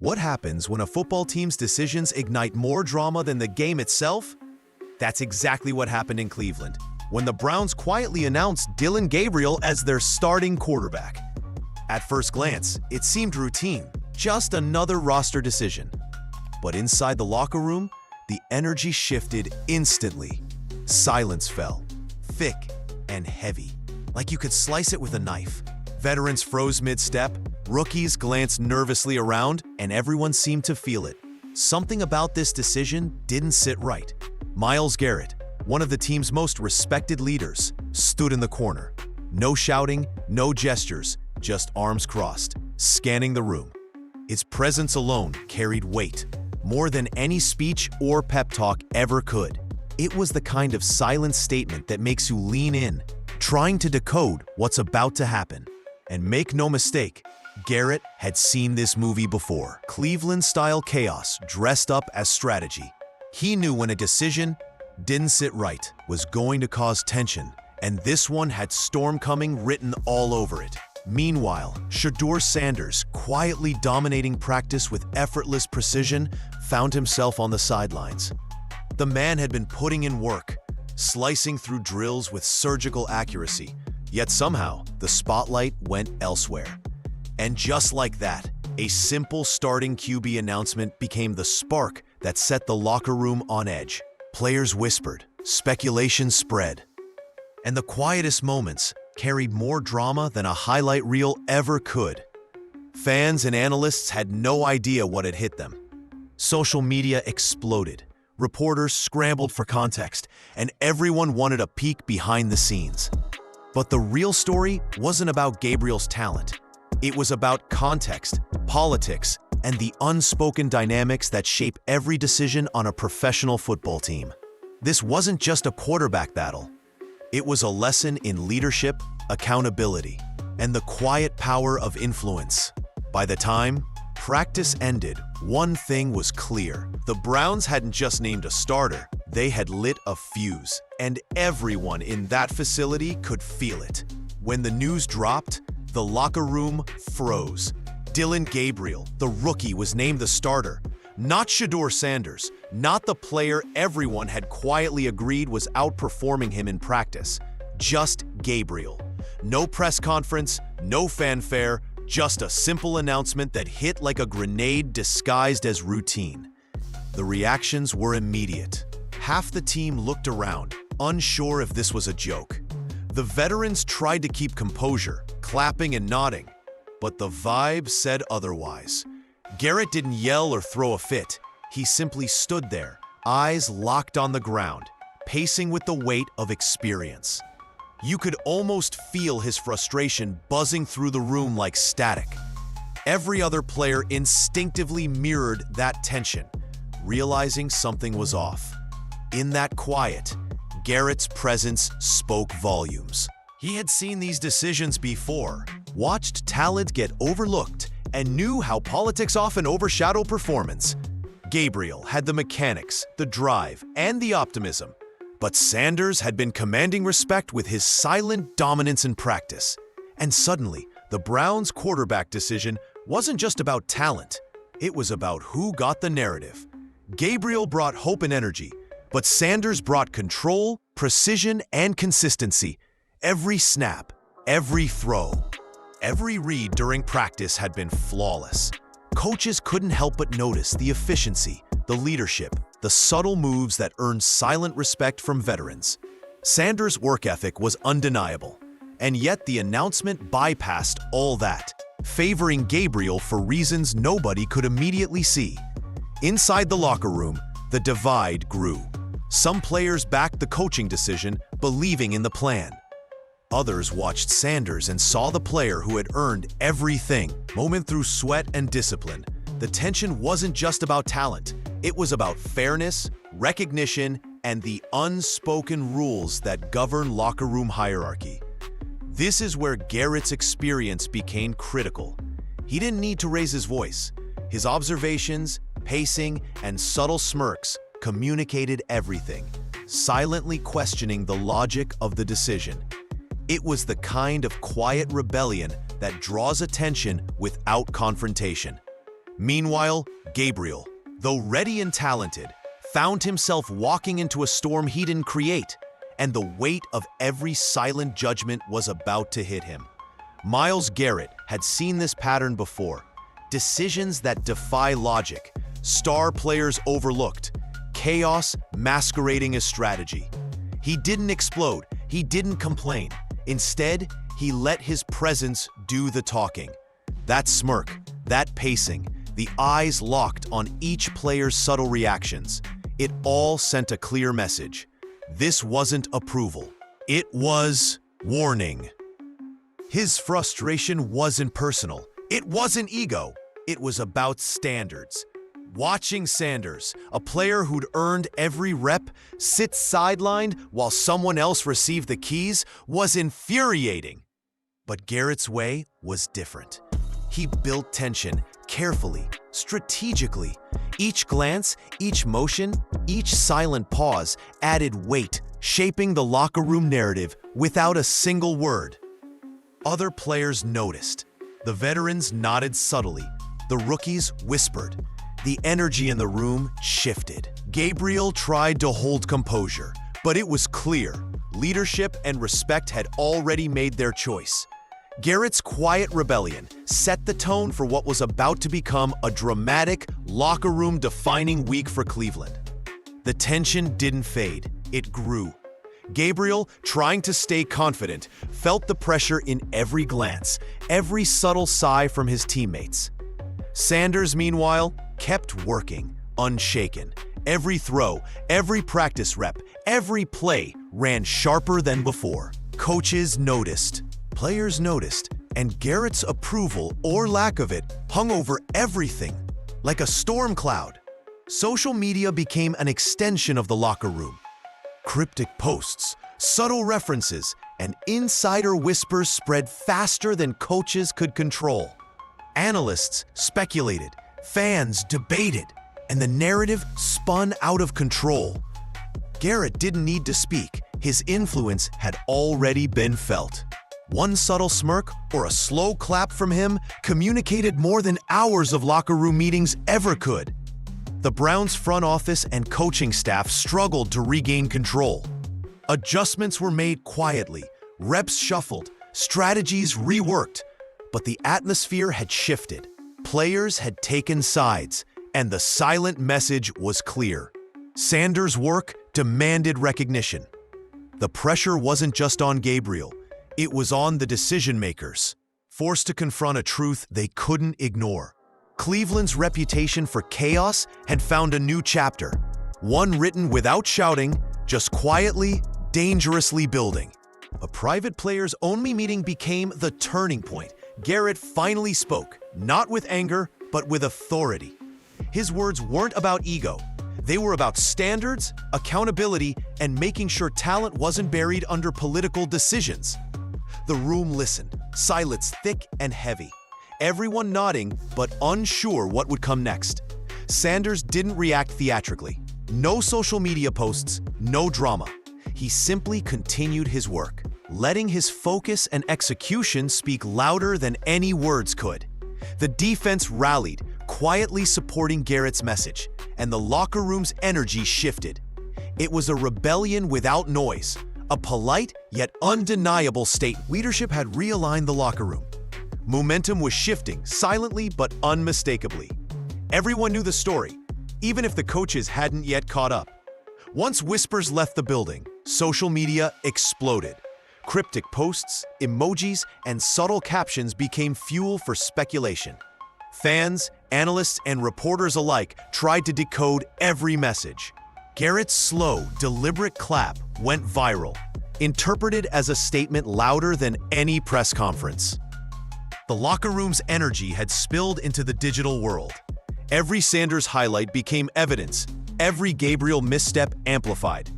What happens when a football team's decisions ignite more drama than the game itself? That's exactly what happened in Cleveland, when the Browns quietly announced Dillon Gabriel as their starting quarterback. At first glance, it seemed routine, just another roster decision. But inside the locker room, the energy shifted instantly. Silence fell, thick and heavy, like you could slice it with a knife. Veterans froze mid-step, rookies glanced nervously around, and everyone seemed to feel it. Something about this decision didn't sit right. Myles Garrett, one of the team's most respected leaders, stood in the corner. No shouting, no gestures, just arms crossed, scanning the room. Its presence alone carried weight, more than any speech or pep talk ever could. It was the kind of silent statement that makes you lean in, trying to decode what's about to happen. And make no mistake, Garrett had seen this movie before. Cleveland-style chaos dressed up as strategy. He knew when a decision didn't sit right, was going to cause tension, and this one had storm coming written all over it. Meanwhile, Shedeur Sanders, quietly dominating practice with effortless precision, found himself on the sidelines. The man had been putting in work, slicing through drills with surgical accuracy, yet somehow the spotlight went elsewhere. And just like that, a simple starting QB announcement became the spark that set the locker room on edge. Players whispered, speculation spread, and the quietest moments carried more drama than a highlight reel ever could. Fans and analysts had no idea what had hit them. Social media exploded. Reporters scrambled for context, and everyone wanted a peek behind the scenes. But the real story wasn't about Gabriel's talent. It was about context, politics, and the unspoken dynamics that shape every decision on a professional football team. This wasn't just a quarterback battle. It was a lesson in leadership, accountability, and the quiet power of influence. By the time practice ended, one thing was clear. The Browns hadn't just named a starter, they had lit a fuse, and everyone in that facility could feel it. When the news dropped, the locker room froze. Dillon Gabriel, the rookie, was named the starter. Not Shedeur Sanders, not the player everyone had quietly agreed was outperforming him in practice. Just Gabriel. No press conference, no fanfare, just a simple announcement that hit like a grenade disguised as routine. The reactions were immediate. Half the team looked around, unsure if this was a joke. The veterans tried to keep composure, clapping and nodding, but the vibe said otherwise. Garrett didn't yell or throw a fit. He simply stood there, eyes locked on the ground, pacing with the weight of experience. You could almost feel his frustration buzzing through the room like static. Every other player instinctively mirrored that tension, realizing something was off. In that quiet, Garrett's presence spoke volumes. He had seen these decisions before, watched talent get overlooked, and knew how politics often overshadow performance. Gabriel had the mechanics, the drive, and the optimism, but Sanders had been commanding respect with his silent dominance in practice. And suddenly, the Browns' quarterback decision wasn't just about talent, it was about who got the narrative. Gabriel brought hope and energy, but Sanders brought control, precision, and consistency. Every snap, every throw, every read during practice had been flawless. Coaches couldn't help but notice the efficiency, the leadership, the subtle moves that earned silent respect from veterans. Sanders' work ethic was undeniable, and yet the announcement bypassed all that, favoring Gabriel for reasons nobody could immediately see. Inside the locker room, the divide grew. Some players backed the coaching decision, believing in the plan. Others watched Sanders and saw the player who had earned everything, moment through sweat and discipline. The tension wasn't just about talent. It was about fairness, recognition, and the unspoken rules that govern locker room hierarchy. This is where Garrett's experience became critical. He didn't need to raise his voice. His observations, pacing, and subtle smirks communicated everything, silently questioning the logic of the decision. It was the kind of quiet rebellion that draws attention without confrontation. Meanwhile, Gabriel, though ready and talented, found himself walking into a storm he didn't create, and the weight of every silent judgment was about to hit him. Myles Garrett had seen this pattern before. Decisions that defy logic, star players overlooked, chaos masquerading as strategy. He didn't explode, he didn't complain. Instead, he let his presence do the talking. That smirk, that pacing, the eyes locked on each player's subtle reactions, it all sent a clear message. This wasn't approval. It was warning. His frustration wasn't personal. It wasn't ego. It was about standards. Watching Sanders, a player who'd earned every rep, sit sidelined while someone else received the keys was infuriating. But Garrett's way was different. He built tension carefully, strategically. Each glance, each motion, each silent pause added weight, shaping the locker room narrative without a single word. Other players noticed. The veterans nodded subtly. The rookies whispered. The energy in the room shifted. Gabriel tried to hold composure, but it was clear. Leadership and respect had already made their choice. Garrett's quiet rebellion set the tone for what was about to become a dramatic, locker room-defining week for Cleveland. The tension didn't fade, it grew. Gabriel, trying to stay confident, felt the pressure in every glance, every subtle sigh from his teammates. Sanders, meanwhile, kept working, unshaken. Every throw, every practice rep, every play ran sharper than before. Coaches noticed, players noticed, and Garrett's approval, or lack of it, hung over everything, like a storm cloud. Social media became an extension of the locker room. Cryptic posts, subtle references, and insider whispers spread faster than coaches could control. Analysts speculated, fans debated, and the narrative spun out of control. Garrett didn't need to speak. His influence had already been felt. One subtle smirk or a slow clap from him communicated more than hours of locker room meetings ever could. The Browns' front office and coaching staff struggled to regain control. Adjustments were made quietly, reps shuffled, strategies reworked, but the atmosphere had shifted. Players had taken sides, and the silent message was clear. Sanders' work demanded recognition. The pressure wasn't just on Gabriel, it was on the decision-makers, forced to confront a truth they couldn't ignore. Cleveland's reputation for chaos had found a new chapter, one written without shouting, just quietly, dangerously building. A private players' only meeting became the turning point. Garrett finally spoke, not with anger, but with authority. His words weren't about ego. They were about standards, accountability, and making sure talent wasn't buried under political decisions. The room listened, silence thick and heavy. Everyone nodding, but unsure what would come next. Sanders didn't react theatrically. No social media posts, no drama. He simply continued his work, letting his focus and execution speak louder than any words could. The defense rallied, quietly supporting Garrett's message, and the locker room's energy shifted. It was a rebellion without noise, a polite yet undeniable state. Leadership had realigned the locker room. Momentum was shifting, silently but unmistakably. Everyone knew the story, even if the coaches hadn't yet caught up. Once whispers left the building, social media exploded. Cryptic posts, emojis, and subtle captions became fuel for speculation. Fans, analysts, and reporters alike tried to decode every message. Garrett's slow, deliberate clap went viral, interpreted as a statement louder than any press conference. The locker room's energy had spilled into the digital world. Every Sanders highlight became evidence, every Gabriel misstep amplified.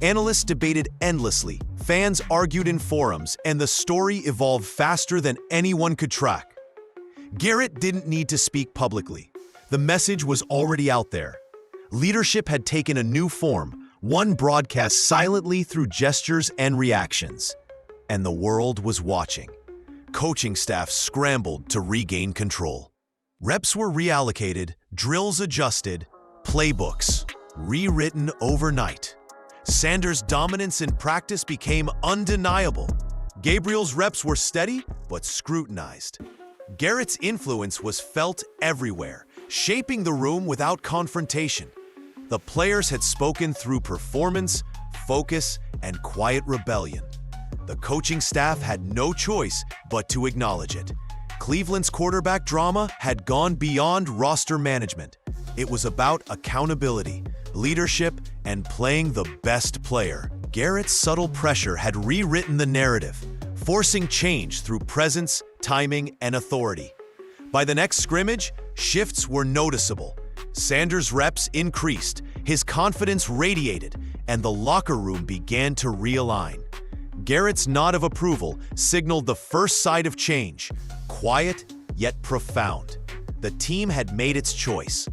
Analysts debated endlessly, fans argued in forums, and the story evolved faster than anyone could track. Garrett didn't need to speak publicly. The message was already out there. Leadership had taken a new form, one broadcast silently through gestures and reactions. And the world was watching. Coaching staff scrambled to regain control. Reps were reallocated, drills adjusted, playbooks rewritten overnight. Sanders' dominance in practice became undeniable. Gabriel's reps were steady but scrutinized. Garrett's influence was felt everywhere, shaping the room without confrontation. The players had spoken through performance, focus, and quiet rebellion. The coaching staff had no choice but to acknowledge it. Cleveland's quarterback drama had gone beyond roster management. It was about accountability, leadership, and playing the best player. Garrett's subtle pressure had rewritten the narrative, forcing change through presence, timing, and authority. By the next scrimmage, shifts were noticeable. Sanders' reps increased, his confidence radiated, and the locker room began to realign. Garrett's nod of approval signaled the first sign of change, quiet yet profound. The team had made its choice.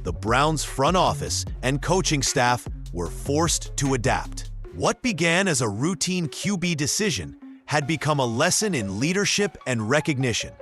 The Browns' front office and coaching staff were forced to adapt. What began as a routine QB decision had become a lesson in leadership and recognition.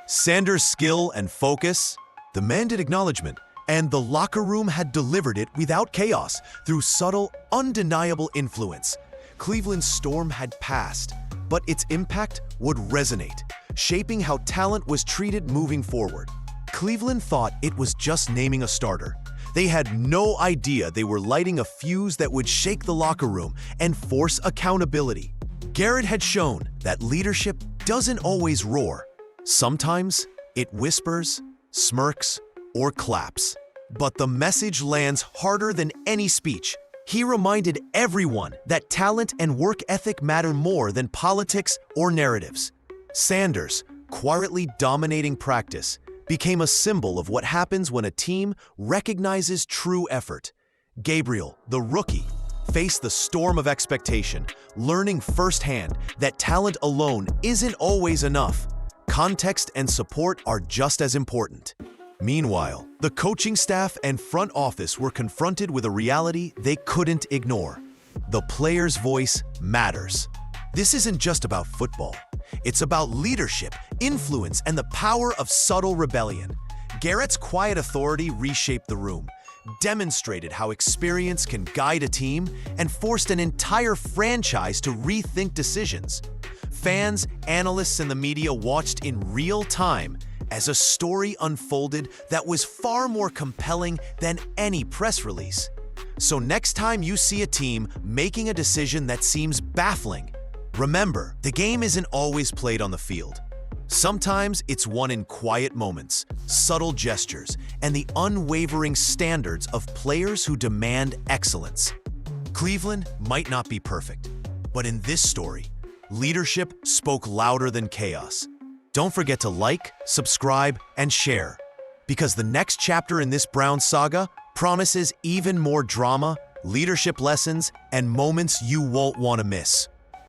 Sanders' skill and focus demanded acknowledgement, and the locker room had delivered it without chaos through subtle, undeniable influence. Cleveland's storm had passed, but its impact would resonate, shaping how talent was treated moving forward. Cleveland thought it was just naming a starter. They had no idea they were lighting a fuse that would shake the locker room and force accountability. Garrett had shown that leadership doesn't always roar. Sometimes it whispers, smirks, or claps. But the message lands harder than any speech. He reminded everyone that talent and work ethic matter more than politics or narratives. Sanders, quietly dominating practice, became a symbol of what happens when a team recognizes true effort. Gabriel, the rookie, faced the storm of expectation, learning firsthand that talent alone isn't always enough. Context and support are just as important. Meanwhile, the coaching staff and front office were confronted with a reality they couldn't ignore. The player's voice matters. This isn't just about football. It's about leadership, influence, and the power of subtle rebellion. Garrett's quiet authority reshaped the room, demonstrated how experience can guide a team, and forced an entire franchise to rethink decisions. Fans, analysts, and the media watched in real time as a story unfolded that was far more compelling than any press release. So next time you see a team making a decision that seems baffling, remember, the game isn't always played on the field. Sometimes it's won in quiet moments, subtle gestures, and the unwavering standards of players who demand excellence. Cleveland might not be perfect, but in this story, leadership spoke louder than chaos. Don't forget to like, subscribe, and share, because the next chapter in this Browns saga promises even more drama, leadership lessons, and moments you won't want to miss.